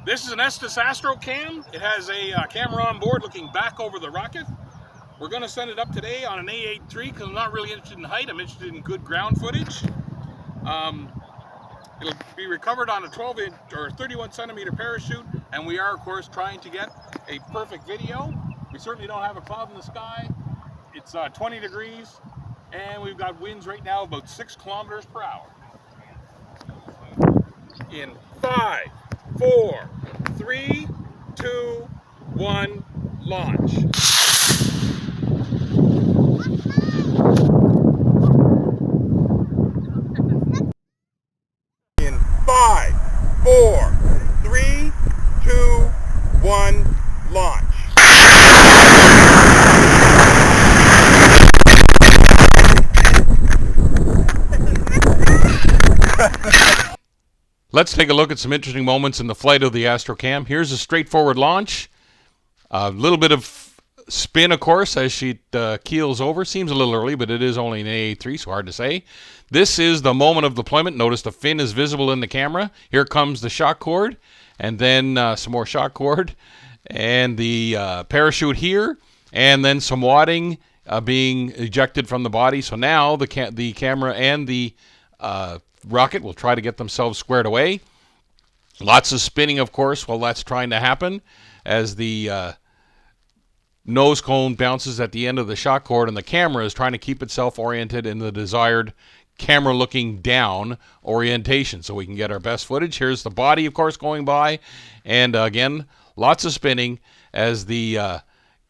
This is an Estes Astrocam. It has a camera on board looking back over the rocket. We're going to send it up today on an A83 because I'm not really interested in height. I'm interested in good ground footage. It'll be recovered on a 12-inch or 31-centimeter parachute, and we are, of course, trying to get a perfect video. We certainly don't have a cloud in the sky. It's 20 degrees, and we've got winds right now about 6 kilometers per hour. In 5, 4, 3, 2, 1, launch. In 5, 4, 3, 2, 1, launch. Let's take a look at some interesting moments in the flight of the Astrocam. Here's a straightforward launch. A little bit of spin, of course, as she keels over. Seems a little early, but it is only an A3, so hard to say. This is the moment of deployment. Notice the fin is visible in the camera. Here comes the shock cord, and then some more shock cord, and the parachute here, and then some wadding being ejected from the body. So now the camera and the rocket will try to get themselves squared away. Lots of spinning, of course, while that's trying to happen, as the nose cone bounces at the end of the shock cord, and the camera is trying to keep itself oriented in the desired camera looking down orientation so we can get our best footage. Here's the body, of course, going by, and again, lots of spinning as the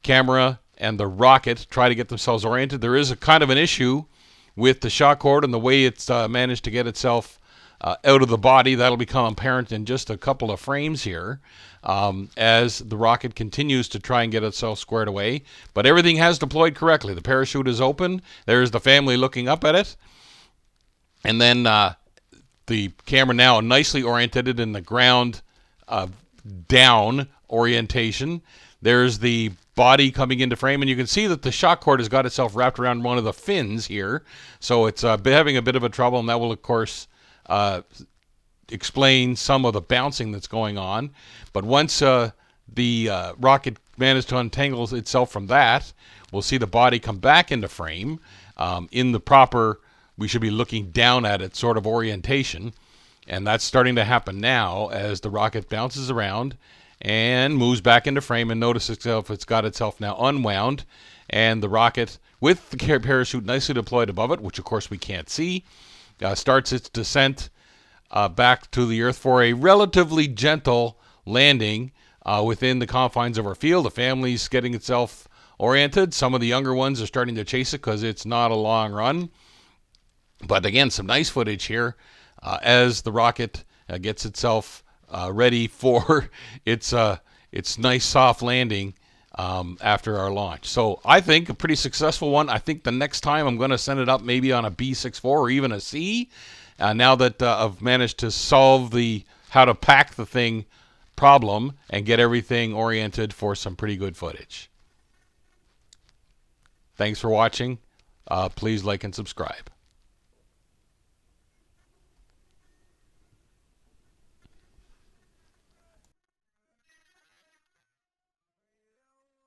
camera and the rocket try to get themselves oriented. There is a kind of an issue with the shock cord and the way it's managed to get itself out of the body. That'll become apparent in just a couple of frames here as the rocket continues to try and get itself squared away. But everything has deployed correctly. The parachute is open. There's the family looking up at it. And then the camera now nicely oriented in the ground down orientation. There's the body coming into frame, and you can see that the shock cord has got itself wrapped around one of the fins here, so it's having a bit of a trouble, and that will, of course, explain some of the bouncing that's going on. But once the rocket managed to untangle itself from that, we'll see the body come back into frame in the proper, we should be looking down at it, sort of orientation, and that's starting to happen now as the rocket bounces around and moves back into frame, and notice itself, it's got itself now unwound, and the rocket with the parachute nicely deployed above it, which of course we can't see, starts its descent back to the earth for a relatively gentle landing within the confines of our field. The family's getting itself oriented. Some of the younger ones are starting to chase it because it's not a long run. But again, some nice footage here as the rocket gets itself ready for its nice soft landing after our launch. So I think a pretty successful one. I think the next time I'm going to send it up maybe on a B64 or even a C. Now that I've managed to solve the how to pack the thing problem and get everything oriented for some pretty good footage. Thanks for watching. Please like and subscribe.